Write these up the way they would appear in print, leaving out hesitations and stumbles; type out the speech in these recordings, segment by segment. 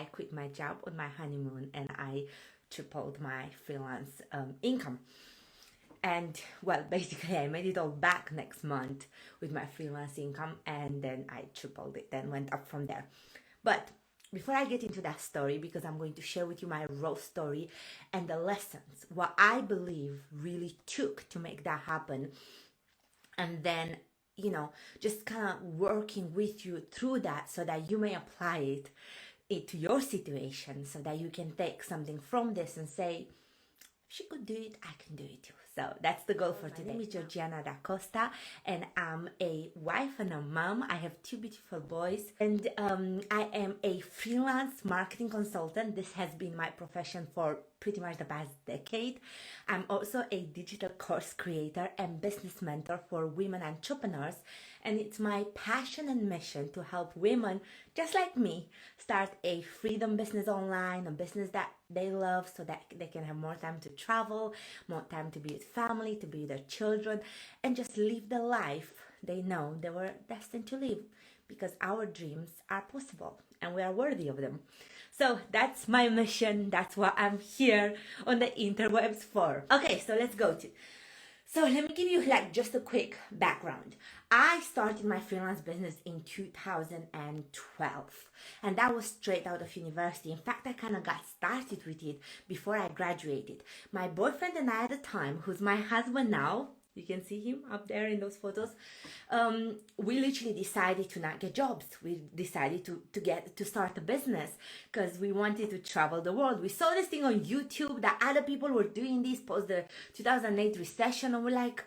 I quit my job on my honeymoon and I tripled my freelance income. And well, basically, I made it all back next month with my freelance income, and then I tripled it, then went up from there. But before I get into that story, because I'm going to share with you my raw story and the lessons, what I believe really took to make that happen, and then just kind of working with you through that so that you may apply it to your situation, so that you can take something from this and say, she could do it, I can do it too. So that's the goal for today. My name is Georgiana da Costa, and I'm a wife and a mom. I have two beautiful boys, and I am a freelance marketing consultant. This has been my profession for pretty much the past decade. I'm also a digital course creator and business mentor for women entrepreneurs, and it's my passion and mission to help women just like me start a freedom business online, a business that they love, so that they can have more time to travel, more time to be with family, to be with their children, and just live the life they know they were destined to live, because our dreams are possible and we are worthy of them. So that's my mission. That's what I'm here on the interwebs for. Okay, so let's go to. So let me give you just a quick background. I started my freelance business in 2012, and that was straight out of university. In fact, I kind of got started with it before I graduated. My boyfriend and I at the time, who's my husband now, you can see him up there in those photos, we literally decided to not get jobs. We decided to start a business because we wanted to travel the world. We saw this thing on YouTube that other people were doing this post the 2008 recession, and we're like,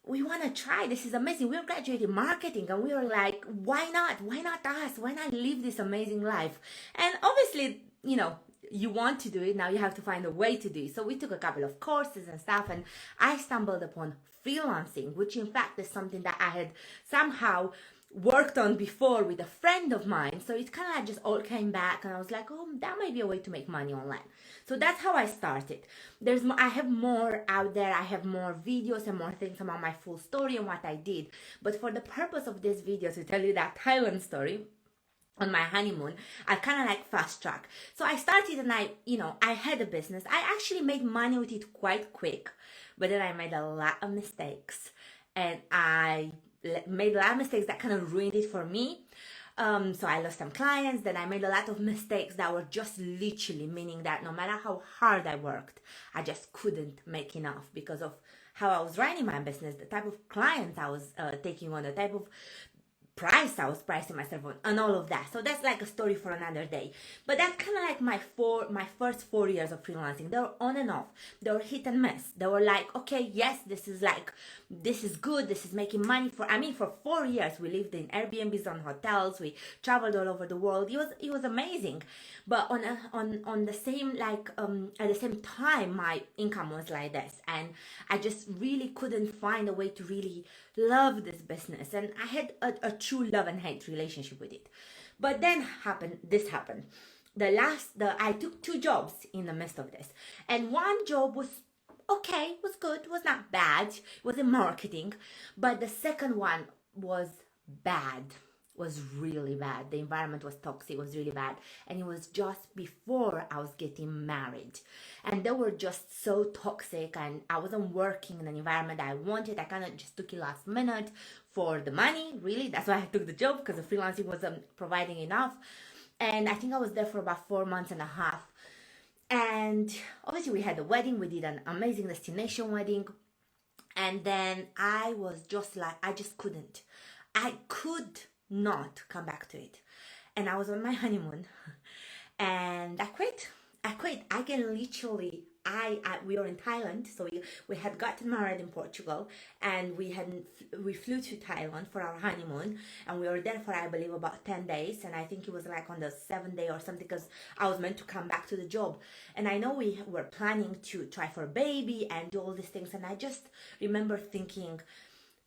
we want to try. This is amazing. We were graduating marketing, and we were like, why not? Why not us? Why not live this amazing life? And obviously, you want to do it, now you have to find a way to do it. So we took a couple of courses and stuff, and I stumbled upon freelancing, which in fact is something that I had somehow worked on before with a friend of mine. So it kind of just all came back, and I was like, oh, that might be a way to make money online. So that's how I started. I have more out there. I have more videos and more things about my full story and what I did. But for the purpose of this video, to tell you that Thailand story, on my honeymoon, I kind of fast track. So I started, and I had a business. I actually made money with it quite quick, but then I made a lot of mistakes, and I made a lot of mistakes that kind of ruined it for me. So I lost some clients. Then I made a lot of mistakes that were just literally meaning that no matter how hard I worked, I just couldn't make enough because of how I was running my business, the type of clients I was taking on, the type of price I was pricing myself on, and all of that. So that's a story for another day. But that's kind of my first 4 years of freelancing. They were on and off. They were hit and miss. They were okay, yes, this is good. This is making money. For 4 years we lived in Airbnbs, on hotels. We traveled all over the world. It was amazing. But on the same at the same time, my income was like this, and I just really couldn't find a way to really love this business. And I had a true love and hate relationship with it. But then this happened. I took 2 jobs in the midst of this, and one job was okay, was good, was not bad, it was in marketing, but the second one was bad, was really bad. The environment was toxic, was really bad, and it was just before I was getting married, and they were just so toxic, and I wasn't working in an environment that I wanted. I kind of just took it last minute for the money, really. That's why I took the job, because the freelancing wasn't providing enough. And I think I was there for about 4 months and a half. And obviously we had a wedding. We did an amazing destination wedding. And then I was just I just couldn't. I could not come back to it. And I was on my honeymoon. And I quit. I can literally, we were in Thailand, so we had gotten married in Portugal, and we flew to Thailand for our honeymoon, and we were there for, I believe, about 10 days, and I think it was on the 7th day or something, because I was meant to come back to the job. And I know we were planning to try for a baby and do all these things, and I just remember thinking,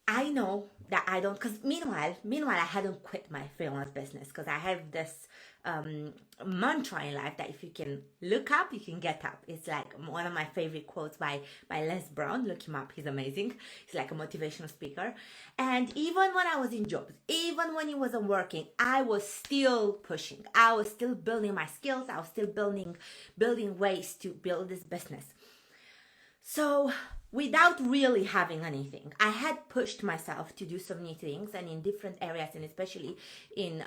I know that I don't, because meanwhile I hadn't quit my freelance business, because I have this mantra in life that if you can look up, you can get up. It's like one of my favorite quotes by Les Brown. Look him up, he's amazing. He's like a motivational speaker. And even when I was in jobs, even when he wasn't working, I was still pushing. I was still building my skills. I was still building ways to build this business. So without really having anything, I had pushed myself to do so many things, and in different areas, and especially in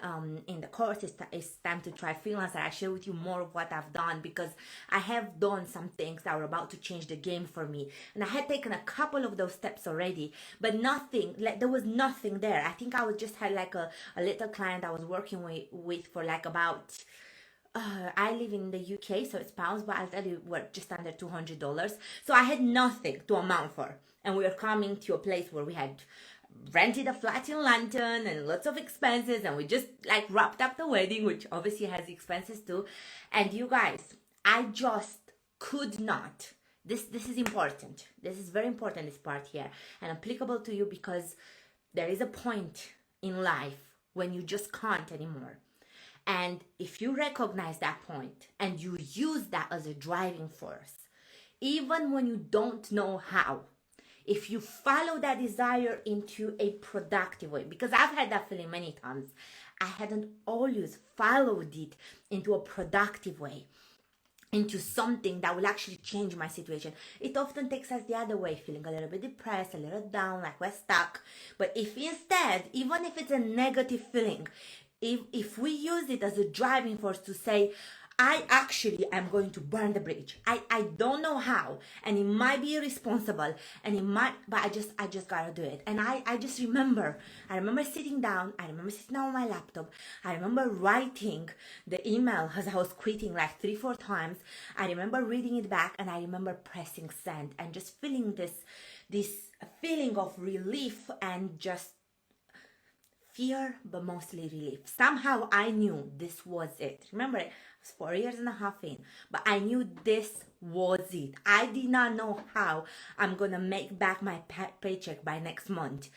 the course, it's time to try freelance. I share with you more of what I've done, because I have done some things that were about to change the game for me, and I had taken a couple of those steps already, but nothing, like there was nothing there. I think I was just had like a little client I was working with for like about I live in the UK, so it's pounds, but I'll tell you, we're just under $200. So I had nothing to amount for. And we were coming to a place where we had rented a flat in London and lots of expenses. And we just like wrapped up the wedding, which obviously has expenses too. And you guys, I just could not. This is important. This is very important, this part here. And applicable to you, because there is a point in life when you just can't anymore. And if you recognize that point and you use that as a driving force, even when you don't know how, if you follow that desire into a productive way, because I've had that feeling many times, I hadn't always followed it into a productive way, into something that will actually change my situation. It often takes us the other way, feeling a little bit depressed, a little down, like we're stuck. But if instead, even if it's a negative feeling, if we use it as a driving force to say, I actually am going to burn the bridge. I don't know how, and it might be irresponsible, and it might, but I just gotta do it. And I just remember sitting down, I remember sitting down on my laptop, I remember writing the email as I was quitting like 3-4 times. I remember reading it back, and I remember pressing send and just feeling this feeling of relief and just fear, but mostly relief. Somehow I knew this was it. Remember, it was 4 years and a half in, but I knew this was it. I did not know how I'm gonna make back my paycheck by next month.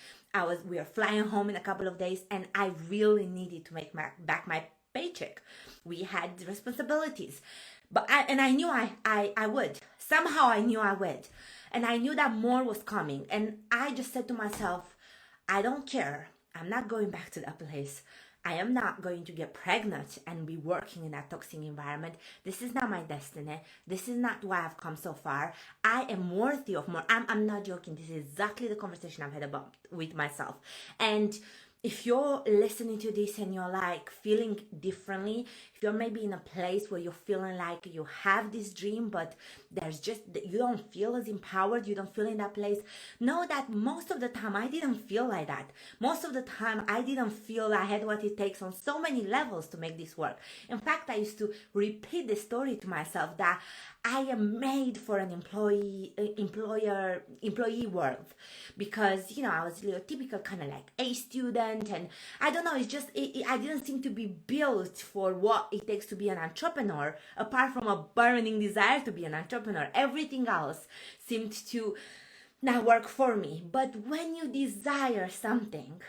We are flying home in a couple of days, and I really needed to make back my paycheck. We had responsibilities, but I knew I would. Somehow I knew I would, and I knew that more was coming. And I just said to myself, I don't care. I'm not going back to that place. I am not going to get pregnant and be working in that toxic environment. This is not my destiny. This is not why I've come so far. I am worthy of more. I'm not joking. This is exactly the conversation I've had about with myself. And if you're listening to this and you're like feeling differently, if you're maybe in a place where you're feeling like you have this dream, but you don't feel as empowered, you don't feel in that place, know that most of the time I didn't feel like that. Most of the time I didn't feel I had what it takes on so many levels to make this work. In fact, I used to repeat the story to myself that I am made for an employee world, because I was a typical kind of like A student, and I don't know, it's just I didn't seem to be built for what it takes to be an entrepreneur, apart from a burning desire to be an entrepreneur. Everything else seemed to not work for me. But when you desire something,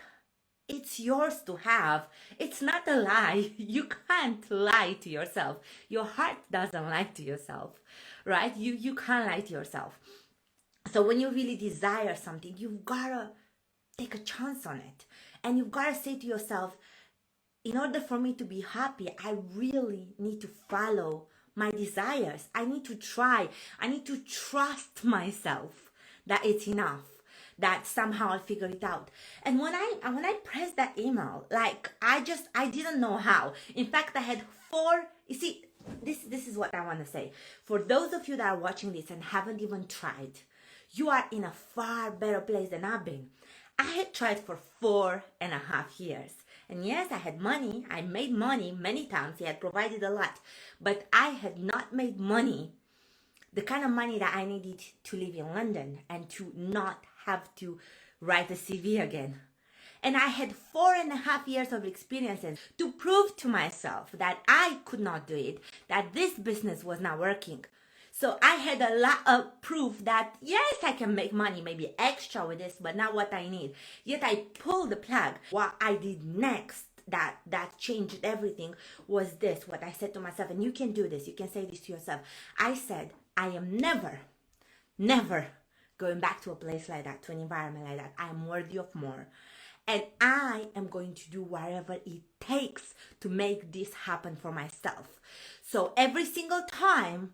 it's yours to have. It's not a lie. You can't lie to yourself. Your heart doesn't lie to yourself, right? You can't lie to yourself. So when you really desire something, you've gotta take a chance on it. And you've gotta say to yourself, in order for me to be happy, I really need to follow my desires. I need to try. I need to trust myself that it's enough, that somehow I'll figure it out. And when I pressed that email, like I didn't know how. In fact, I had 4, you see, this is what I want to say. For those of you that are watching this and haven't even tried, you are in a far better place than I've been. I had tried for 4.5 years. And yes, I had money. I made money many times. He had provided a lot. But I had not made money, the kind of money that I needed to live in London and to not have to write a CV again. And I had 4.5 years of experiences to prove to myself that I could not do it, that this business was not working. So I had a lot of proof that yes, I can make money, maybe extra with this, but not what I need. Yet I pulled the plug. What I did next that changed everything was this, what I said to myself, and you can do this, you can say this to yourself. I said, I am never going back to a place like that, to an environment like that. I am worthy of more. And I am going to do whatever it takes to make this happen for myself. So every single time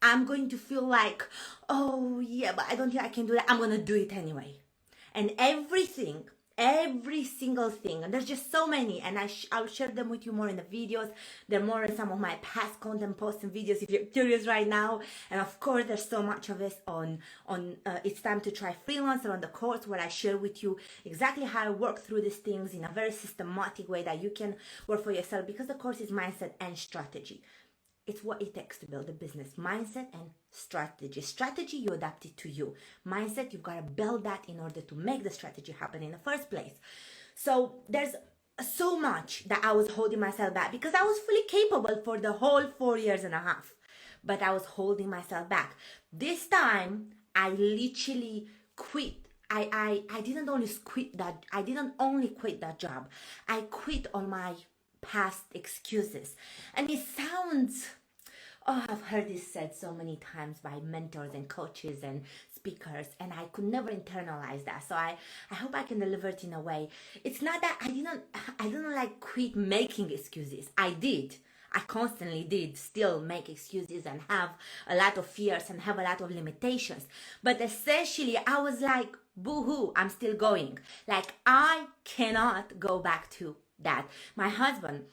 I'm going to feel like, oh yeah, but I don't think I can do that, I'm going to do it anyway. And every single thing, and there's just so many, and I'll share them with you more in the videos. They're more in some of my past content posts and videos if you're curious right now. And of course, there's so much of this on It's Time to Try Freelance, or on the course, where I share with you exactly how I work through these things in a very systematic way that you can work for yourself, because the course is mindset and strategy. It's what it takes to build a business. Mindset and strategy. Strategy, you adapt it to you. Mindset, you've got to build that in order to make the strategy happen in the first place. So there's so much that I was holding myself back, because I was fully capable for the whole 4 years and a half. But I was holding myself back. This time, I literally quit. I didn't only quit that job. I quit on my past excuses. And it sounds, I've heard this said so many times by mentors and coaches and speakers, and I could never internalize that. So I hope I can deliver it in a way. It's not that I didn't like quit making excuses. I did. I constantly did still make excuses and have a lot of fears and have a lot of limitations. But essentially, I was like, boo-hoo, I'm still going. Like, I cannot go back to that. My husband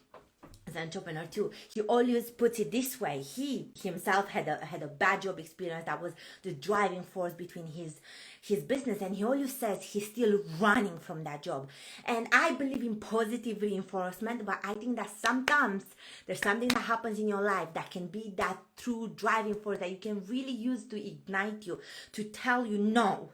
is an entrepreneur too. He always puts it this way. He himself had a bad job experience that was the driving force between his business, and he always says he's still running from that job. And I believe in positive reinforcement, but I think that sometimes there's something that happens in your life that can be that true driving force that you can really use to ignite you, to tell you no,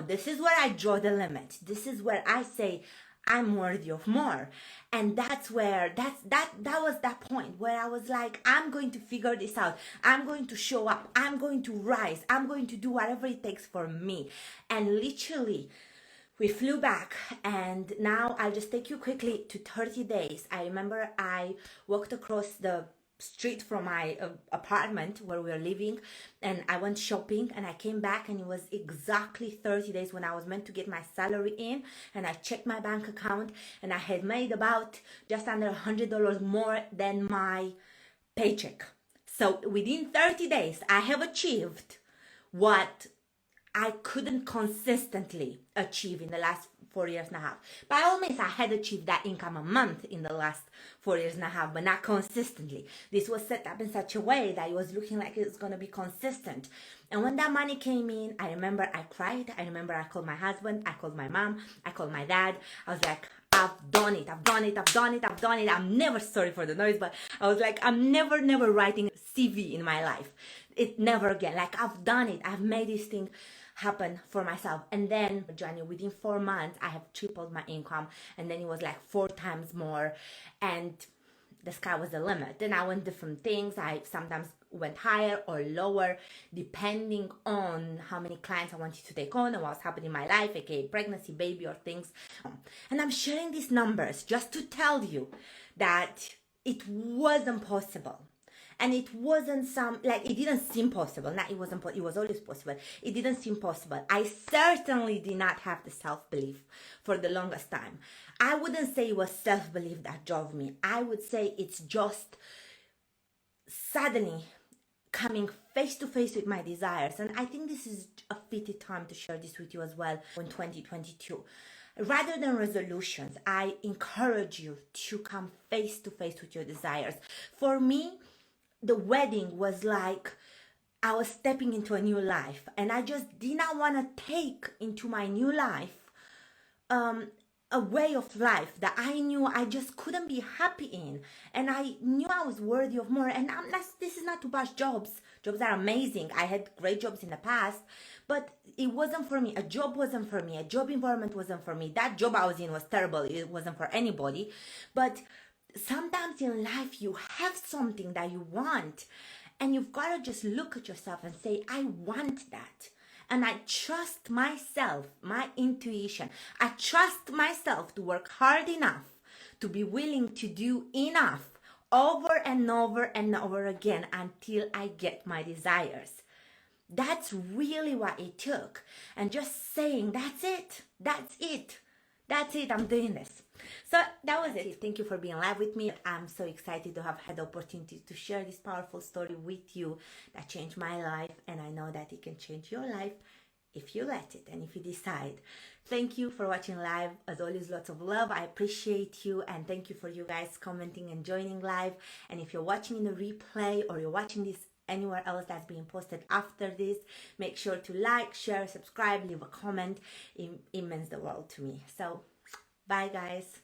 this is where I draw the limit. This is where I say I'm worthy of more. And that was that point where I was like, I'm going to figure this out. I'm going to show up. I'm going to rise. I'm going to do whatever it takes for me. And literally, we flew back, and now I'll just take you quickly to 30 days. I remember I walked across the street from my apartment where we were living, and I went shopping, and I came back, and it was exactly 30 days when I was meant to get my salary in, and I checked my bank account, and I had made about just under $100 more than my paycheck. So within 30 days, I have achieved what I couldn't consistently achieve in the last 4 years and a half. By all means, I had achieved that income a month in the last 4 years and a half, but not consistently. This was set up in such a way that it was looking like it was going to be consistent. And when that money came in, I remember I cried. I remember I called my husband, I called my mom, I called my dad. I was like, I've done it. I'm never, sorry for the noise, but I was like, I'm never writing a CV in my life. It never again. Like, I've done it. I've made this thing happen for myself. And then, Johnny, within 4 months, I have tripled my income, and then it was like 4 times more, and the sky was the limit. Then I went different things. I sometimes went higher or lower, depending on how many clients I wanted to take on and what's happening in my life, aka pregnancy, baby, or things. And I'm sharing these numbers just to tell you that it wasn't possible. And it wasn't it didn't seem possible. Not it wasn't, it was always possible. It didn't seem possible. I certainly did not have the self-belief for the longest time. I wouldn't say it was self-belief that drove me. I would say it's just suddenly coming face to face with my desires. And I think this is a fitted time to share this with you as well in 2022. Rather than resolutions, I encourage you to come face to face with your desires. For me, the wedding was like I was stepping into a new life, and I just did not want to take into my new life a way of life that I knew I just couldn't be happy in, and I knew I was worthy of more. And this is not to bash jobs. Jobs are amazing. I had great jobs in the past, but it wasn't for me. A job wasn't for me. A job environment wasn't for me. That job I was in was terrible. It wasn't for anybody. But sometimes in life you have something that you want, and you've got to just look at yourself and say, I want that. And I trust myself, my intuition. I trust myself to work hard enough to be willing to do enough over and over and over again until I get my desires. That's really what it took. And just saying, that's it, I'm doing this. So that was it. Thank you for being live with me. I'm so excited to have had the opportunity to share this powerful story with you that changed my life, and I know that it can change your life if you let it and if you decide. Thank you for watching live. As always, lots of love. I appreciate you, and thank you for you guys commenting and joining live. And if you're watching in the replay or you're watching this anywhere else that's being posted after this, make sure to like, share, subscribe, leave a comment. It means the world to me. So bye guys.